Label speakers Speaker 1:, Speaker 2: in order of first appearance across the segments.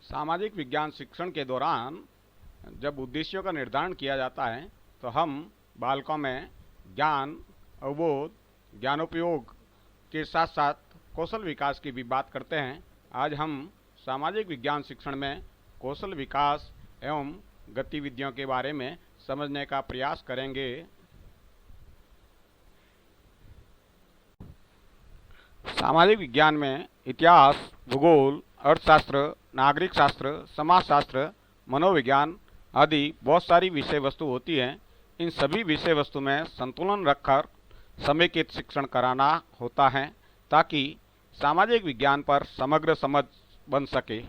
Speaker 1: सामाजिक विज्ञान शिक्षण के दौरान जब उद्देश्यों का निर्धारण किया जाता है तो हम बालकों में ज्ञान, अवबोध, ज्ञानोपयोग के साथ साथ कौशल विकास की भी बात करते हैं। आज हम सामाजिक विज्ञान शिक्षण में कौशल विकास एवं गतिविधियों के बारे में समझने का प्रयास करेंगे। सामाजिक विज्ञान में इतिहास, भूगोल, अर्थशास्त्र, नागरिक शास्त्र, समाजशास्त्र, मनोविज्ञान आदि बहुत सारी विषय वस्तु होती हैं। इन सभी विषय वस्तु में संतुलन रखकर समेकित शिक्षण कराना होता है ताकि सामाजिक विज्ञान पर समग्र समझ बन सके।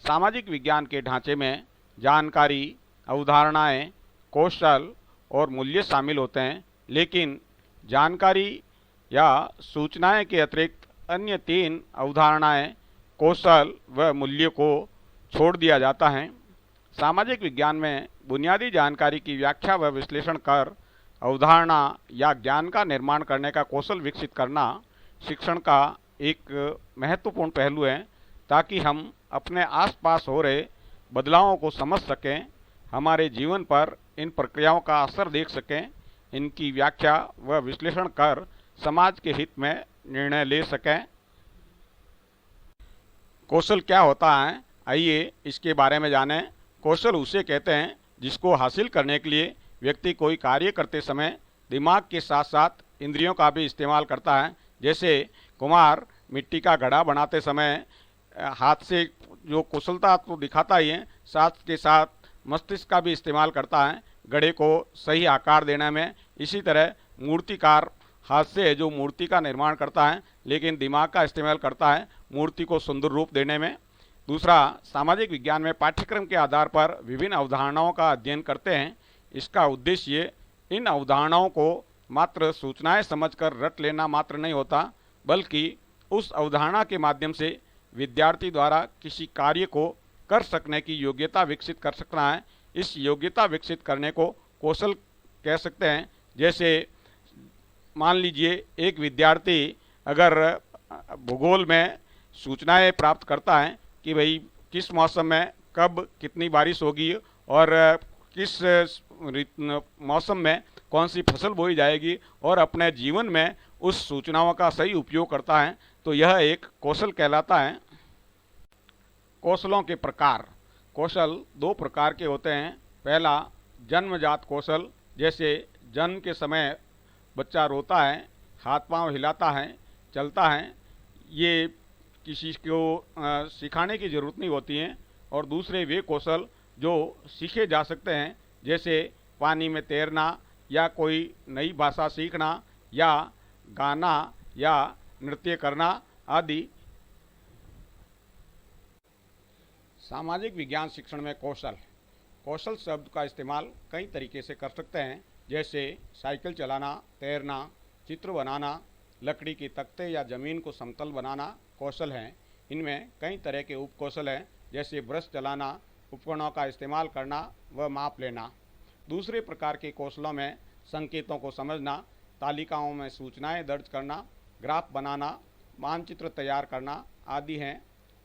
Speaker 1: सामाजिक विज्ञान के ढांचे में जानकारी, अवधारणाएं, कौशल और मूल्य शामिल होते हैं, लेकिन जानकारी या सूचनाएं के अतिरिक्त अन्य तीन अवधारणाएं, कौशल व मूल्य को छोड़ दिया जाता है। सामाजिक विज्ञान में बुनियादी जानकारी की व्याख्या व विश्लेषण कर अवधारणा या ज्ञान का निर्माण करने का कौशल विकसित करना शिक्षण का एक महत्वपूर्ण पहलू है ताकि हम अपने आसपास हो रहे बदलावों को समझ सकें, हमारे जीवन पर इन प्रक्रियाओं का असर देख सकें, इनकी व्याख्या व विश्लेषण कर समाज के हित में निर्णय ले सकें। कौशल क्या होता है, आइए इसके बारे में जानें। कौशल उसे कहते हैं जिसको हासिल करने के लिए व्यक्ति कोई कार्य करते समय दिमाग के साथ साथ इंद्रियों का भी इस्तेमाल करता है। जैसे कुम्हार मिट्टी का घड़ा बनाते समय हाथ से जो कुशलता तो दिखाता ही है, साथ के साथ मस्तिष्क का भी इस्तेमाल करता है घड़े को सही आकार देने में। इसी तरह मूर्तिकार हाथ से जो मूर्ति का निर्माण करता है, लेकिन दिमाग का इस्तेमाल करता है मूर्ति को सुंदर रूप देने में। दूसरा, सामाजिक विज्ञान में पाठ्यक्रम के आधार पर विभिन्न अवधारणाओं का अध्ययन करते हैं। इसका उद्देश्य इन अवधारणाओं को मात्र सूचनाएं समझकर रट लेना मात्र नहीं होता, बल्कि उस अवधारणा के माध्यम से विद्यार्थी द्वारा किसी कार्य को कर सकने की योग्यता विकसित कर सकना है। इस योग्यता विकसित करने को कौशल कह सकते हैं। जैसे मान लीजिए एक विद्यार्थी अगर भूगोल में सूचनाएं प्राप्त करता है कि भाई किस मौसम में कब कितनी बारिश होगी और किस मौसम में कौन सी फसल बोई जाएगी और अपने जीवन में उस सूचनाओं का सही उपयोग करता है, तो यह एक कौशल कहलाता है। कौशलों के प्रकार। कौशल दो प्रकार के होते हैं। पहला, जन्मजात कौशल, जैसे जन्म के समय बच्चा रोता है, हाथ पांव हिलाता है, चलता है, ये किसी को सिखाने की ज़रूरत नहीं होती है। और दूसरे वे कौशल जो सीखे जा सकते हैं, जैसे पानी में तैरना या कोई नई भाषा सीखना या गाना या नृत्य करना आदि। सामाजिक विज्ञान शिक्षण में कौशल। कौशल शब्द का इस्तेमाल कई तरीके से कर सकते हैं, जैसे साइकिल चलाना, तैरना, चित्र बनाना, लकड़ी के तख्ते या ज़मीन को समतल बनाना कौशल हैं। इनमें कई तरह के उप कौशल हैं, जैसे ब्रश चलाना, उपकरणों का इस्तेमाल करना व माप लेना। दूसरे प्रकार के कौशलों में संकेतों को समझना, तालिकाओं में सूचनाएं दर्ज करना, ग्राफ बनाना, मानचित्र तैयार करना आदि हैं।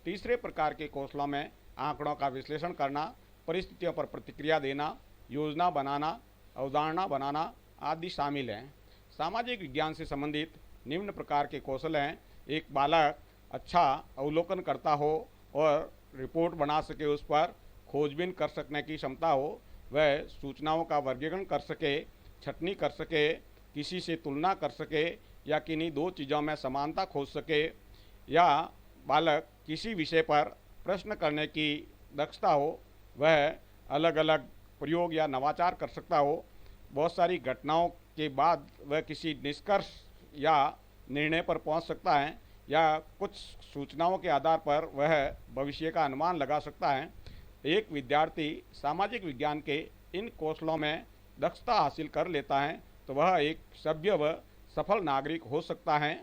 Speaker 1: तीसरे प्रकार के कौशलों में आंकड़ों का विश्लेषण करना, परिस्थितियों पर प्रतिक्रिया देना, योजना बनाना, अवधारणा बनाना आदि शामिल हैं। सामाजिक विज्ञान से संबंधित निम्न प्रकार के कौशल हैं। एक बालक अच्छा अवलोकन करता हो और रिपोर्ट बना सके, उस पर खोजबीन कर सकने की क्षमता हो, वह सूचनाओं का वर्गीकरण कर सके, छँटनी कर सके, किसी से तुलना कर सके या किन्हीं दो चीज़ों में समानता खोज सके, या बालक किसी विषय पर प्रश्न करने की दक्षता हो, वह अलग अलग प्रयोग या नवाचार कर सकता हो, बहुत सारी घटनाओं के बाद वह किसी निष्कर्ष या निर्णय पर पहुंच सकता है, या कुछ सूचनाओं के आधार पर वह भविष्य का अनुमान लगा सकता है। एक विद्यार्थी सामाजिक विज्ञान के इन कौशलों में दक्षता हासिल कर लेता है तो वह एक सभ्य व सफल नागरिक हो सकता है।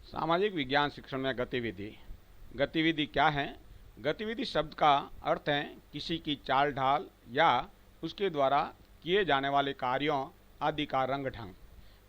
Speaker 1: सामाजिक विज्ञान शिक्षण में गतिविधि। गतिविधि क्या है? गतिविधि शब्द का अर्थ है किसी की चाल ढाल या उसके द्वारा किए जाने वाले कार्यों आदि का रंग ढंग।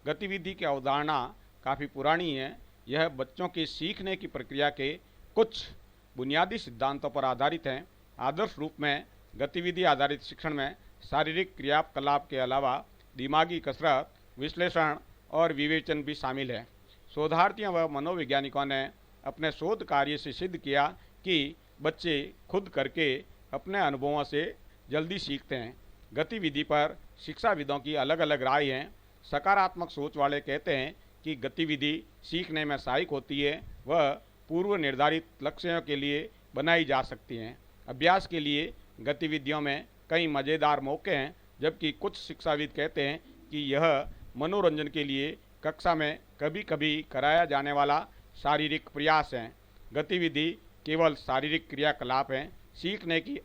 Speaker 1: गतिविधि की अवधारणा काफ़ी पुरानी है। यह बच्चों के सीखने की प्रक्रिया के कुछ बुनियादी सिद्धांतों पर आधारित हैं। आदर्श रूप में गतिविधि आधारित शिक्षण में शारीरिक क्रियाकलाप के अलावा दिमागी कसरत, विश्लेषण और विवेचन भी शामिल है। शोधार्थियों व मनोवैज्ञानिकों ने अपने शोध कार्य से सिद्ध किया कि बच्चे खुद करके अपने अनुभवों से जल्दी सीखते हैं। गतिविधि पर शिक्षाविदों की अलग अलग राय हैं। सकारात्मक सोच वाले कहते हैं कि गतिविधि सीखने में सहायक होती है, वह पूर्व निर्धारित लक्ष्यों के लिए बनाई जा सकती हैं। अभ्यास के लिए गतिविधियों में कई मज़ेदार मौके हैं, जबकि कुछ शिक्षाविद कहते हैं कि यह मनोरंजन के लिए कक्षा में कभी कभी कराया जाने वाला शारीरिक प्रयास है। गतिविधि केवल शारीरिक क्रियाकलाप है, सीखने की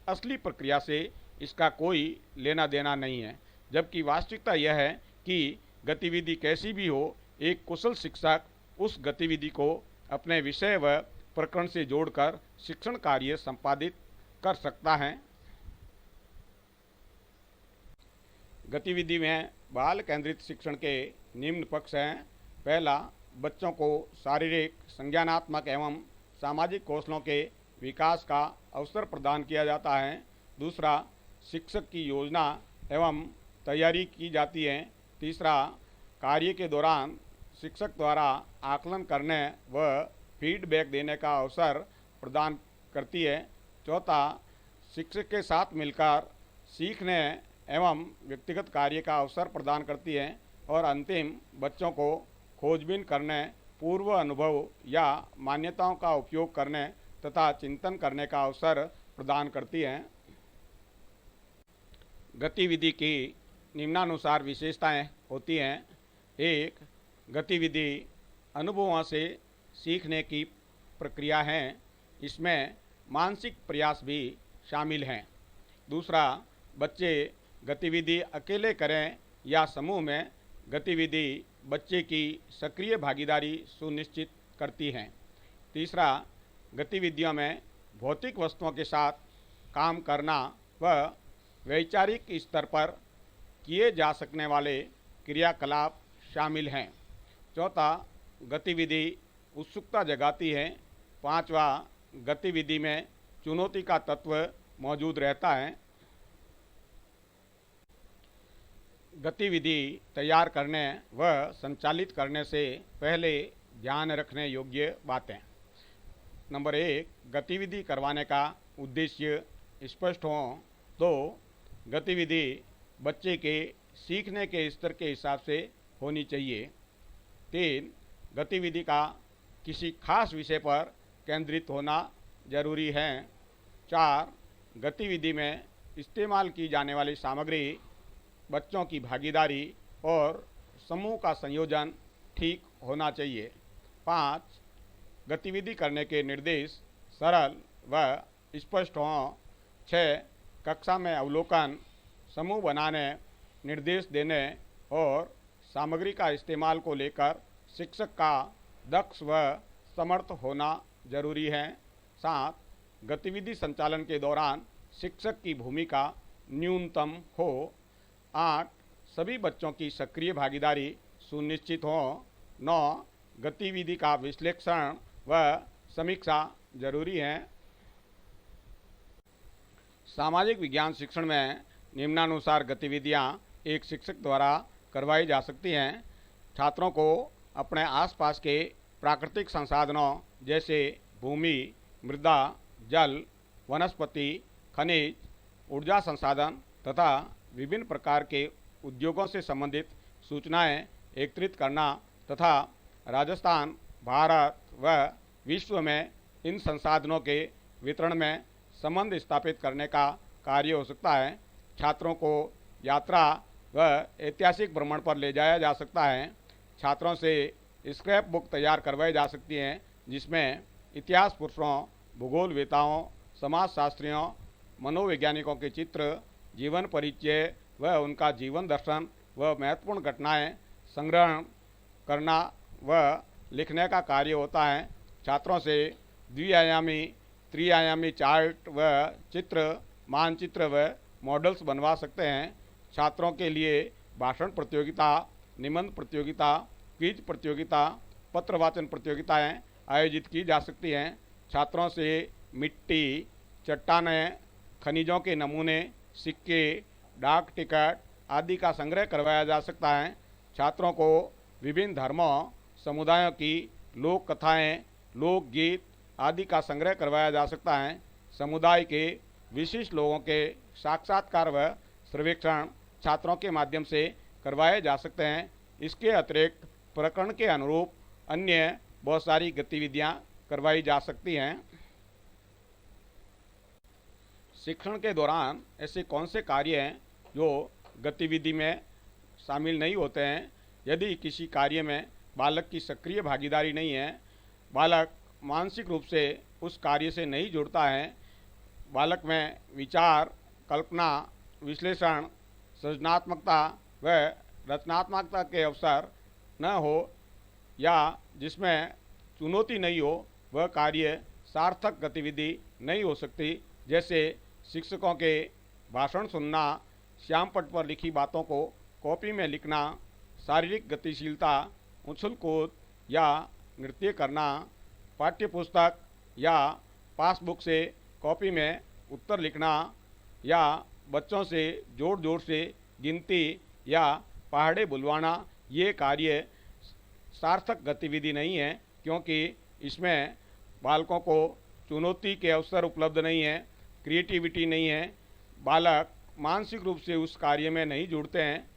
Speaker 1: असली प्रक्रिया से इसका कोई लेना देना नहीं है। जबकि वास्तविकता यह है कि गतिविधि कैसी भी हो, एक कुशल शिक्षक उस गतिविधि को अपने विषय व प्रकरण से जोड़कर शिक्षण कार्य संपादित कर सकता है। गतिविधि में बाल केंद्रित शिक्षण के निम्न पक्ष हैं। पहला, बच्चों को शारीरिक, संज्ञानात्मक एवं सामाजिक कौशलों के विकास का अवसर प्रदान किया जाता है। दूसरा, शिक्षक की योजना एवं तैयारी की जाती है। तीसरा, कार्य के दौरान शिक्षक द्वारा आकलन करने व फीडबैक देने का अवसर प्रदान करती है। चौथा, शिक्षक के साथ मिलकर सीखने एवं व्यक्तिगत कार्य का अवसर प्रदान करती है। और अंतिम, बच्चों को खोजबीन करने, पूर्व अनुभव या मान्यताओं का उपयोग करने तथा चिंतन करने का अवसर प्रदान करती है। गतिविधि की निम्नानुसार विशेषताएं होती हैं। 1. गतिविधि अनुभवों से सीखने की प्रक्रिया है, इसमें मानसिक प्रयास भी शामिल हैं। दूसरा, बच्चे गतिविधि अकेले करें या समूह में, गतिविधि बच्चे की सक्रिय भागीदारी सुनिश्चित करती हैं। तीसरा, गतिविधियों में भौतिक वस्तुओं के साथ काम करना व वैचारिक स्तर पर किए जा सकने वाले क्रियाकलाप शामिल हैं। चौथा, गतिविधि उत्सुकता जगाती है। पांचवा, गतिविधि में चुनौती का तत्व मौजूद रहता है। गतिविधि तैयार करने व संचालित करने से पहले ध्यान रखने योग्य बातें। नंबर 1, गतिविधि करवाने का उद्देश्य स्पष्ट हो। 2, गतिविधि बच्चे के सीखने के स्तर के हिसाब से होनी चाहिए। 3, गतिविधि का किसी खास विषय पर केंद्रित होना जरूरी है। 4, गतिविधि में इस्तेमाल की जाने वाली सामग्री, बच्चों की भागीदारी और समूह का संयोजन ठीक होना चाहिए। 5, गतिविधि करने के निर्देश सरल व स्पष्ट हों। 6, कक्षा में अवलोकन, समूह बनाने, निर्देश देने और सामग्री का इस्तेमाल को लेकर शिक्षक का दक्ष व समर्थ होना जरूरी है। 7, गतिविधि संचालन के दौरान शिक्षक की भूमिका न्यूनतम हो। 8, सभी बच्चों की सक्रिय भागीदारी सुनिश्चित हो। 9, गतिविधि का विश्लेषण व समीक्षा जरूरी है। सामाजिक विज्ञान शिक्षण में निम्नानुसार गतिविधियां एक शिक्षक द्वारा करवाई जा सकती हैं। छात्रों को अपने आसपास के प्राकृतिक संसाधनों जैसे भूमि, मृदा, जल, वनस्पति, खनिज, ऊर्जा संसाधन तथा विभिन्न प्रकार के उद्योगों से संबंधित सूचनाएं एकत्रित करना तथा राजस्थान, भारत व विश्व में इन संसाधनों के वितरण में संबंध स्थापित करने का कार्य हो सकता है। छात्रों को यात्रा व ऐतिहासिक भ्रमण पर ले जाया जा सकता है। छात्रों से स्क्रैप बुक तैयार करवाई जा सकती हैं, जिसमें इतिहास पुरुषों, भूगोलवेताओं, समाजशास्त्रियों, मनोवैज्ञानिकों के चित्र, जीवन परिचय व उनका जीवन दर्शन व महत्वपूर्ण घटनाएं संग्रहण करना व लिखने का कार्य होता है। छात्रों से द्विआयामी, त्रिआयामी चार्ट व चित्र, मानचित्र व मॉडल्स बनवा सकते हैं। छात्रों के लिए भाषण प्रतियोगिता, निबंध प्रतियोगिता, क्विज प्रतियोगिता, पत्र वाचन प्रतियोगिताएं आयोजित की जा सकती हैं। छात्रों से मिट्टी, चट्टानें, खनिजों के नमूने, सिक्के, डाक टिकट आदि का संग्रह करवाया जा सकता है। छात्रों को विभिन्न धर्मों, समुदायों की लोक कथाएँ, लोकगीत आदि का संग्रह करवाया जा सकता है। समुदाय के विशिष्ट लोगों के साक्षात्कार व सर्वेक्षण छात्रों के माध्यम से करवाए जा सकते हैं। इसके अतिरिक्त प्रकरण के अनुरूप अन्य बहुत सारी गतिविधियां करवाई जा सकती हैं। शिक्षण के दौरान ऐसे कौन से कार्य हैं जो गतिविधि में शामिल नहीं होते हैं? यदि किसी कार्य में बालक की सक्रिय भागीदारी नहीं है, बालक मानसिक रूप से उस कार्य से नहीं जुड़ता है, बालक में विचार, कल्पना, विश्लेषण, सृजनात्मकता व रचनात्मकता के अवसर न हो या जिसमें चुनौती नहीं हो, वह कार्य सार्थक गतिविधि नहीं हो सकती। जैसे शिक्षकों के भाषण सुनना, श्यामपट्ट पर लिखी बातों को कॉपी में लिखना, शारीरिक गतिशीलता, उछल कूद या नृत्य करना, पाठ्यपुस्तक या पासबुक से कॉपी में उत्तर लिखना या बच्चों से जोर जोर से गिनती या पहाड़े बुलवाना, ये कार्य सार्थक गतिविधि नहीं है, क्योंकि इसमें बालकों को चुनौती के अवसर उपलब्ध नहीं है, क्रिएटिविटी नहीं है, बालक मानसिक रूप से उस कार्य में नहीं जुड़ते हैं।